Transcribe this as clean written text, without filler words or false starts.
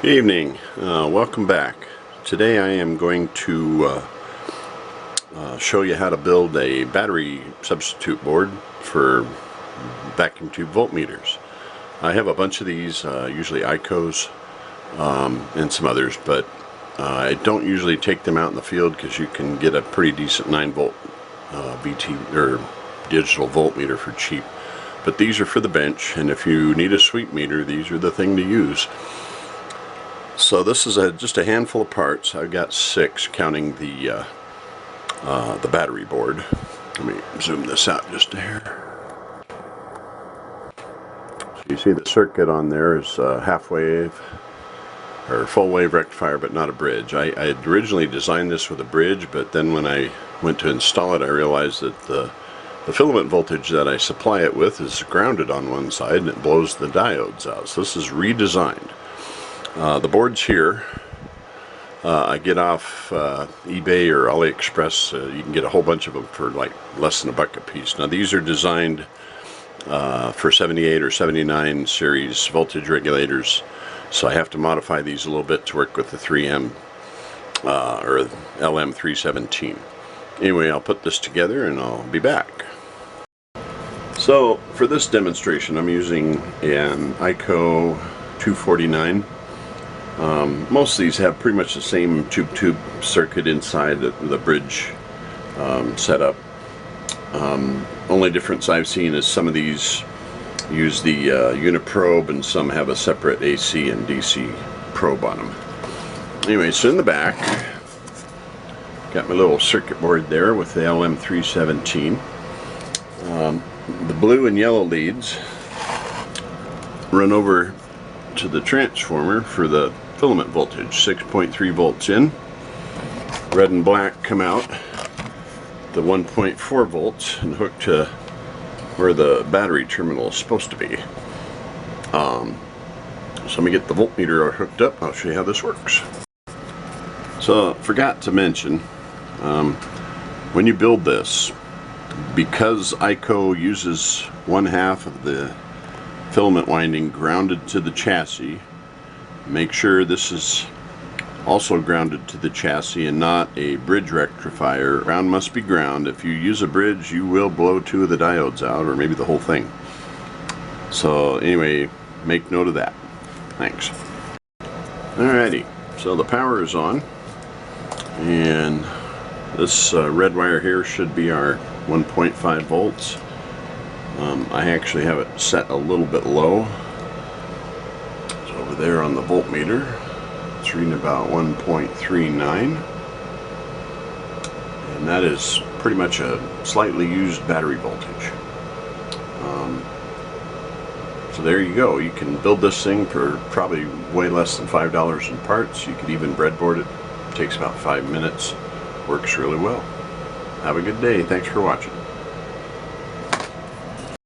Good evening. Welcome back. Today I am going to show you how to build a battery substitute board for vacuum tube voltmeters. I have a bunch of these, usually Eicos and some others, but I don't usually take them out in the field because you can get a pretty decent 9-volt Vt or digital voltmeter for cheap. But these are for the bench, and if you need a sweep meter, these are the thing to use. So this is just a handful of parts. I've got 6, counting the battery board. Let me zoom this out just a hair. So you see the circuit on there is half wave or full wave rectifier, but not a bridge. I had originally designed this with a bridge, but then when I went to install it, I realized that the filament voltage that I supply it with is grounded on one side and it blows the diodes out. So this is redesigned. The board's here. I get off eBay or AliExpress. You can get a whole bunch of them for like less than $1 a piece. Now these are designed for 78 or 79 series voltage regulators, so I have to modify these a little bit to work with the 3M or LM317. Anyway, I'll put this together and I'll be back. So for this demonstration, I'm using an Eico 249. Most of these have pretty much the same tube circuit inside the bridge setup. Only difference I've seen is some of these use the unit probe and some have a separate AC and DC probe on them. Anyway, so in the back, got my little circuit board there with the LM317. The blue and yellow leads run over to the transformer for the filament voltage, 6.3 volts in. Red and black come out the 1.4 volts and hook to where the battery terminal is supposed to be. So let me get the voltmeter hooked up. I'll show you how this works. So forgot to mention, when you build this, because Eico uses 1/2 of the filament winding grounded to the chassis, make sure this is also grounded to the chassis and not a bridge rectifier. Ground must be ground. If you use a bridge, you will blow 2 of the diodes out, or maybe the whole thing. So anyway, make note of that. Thanks. Alrighty, so the power is on, and this red wire here should be our 1.5 volts. I actually have it set a little bit low. It's over there on the voltmeter. It's reading about 1.39. And that is pretty much a slightly used battery voltage. So there you go. You can build this thing for probably way less than $5 in parts. You could even breadboard it. It takes about 5 minutes. Works really well. Have a good day. Thanks for watching.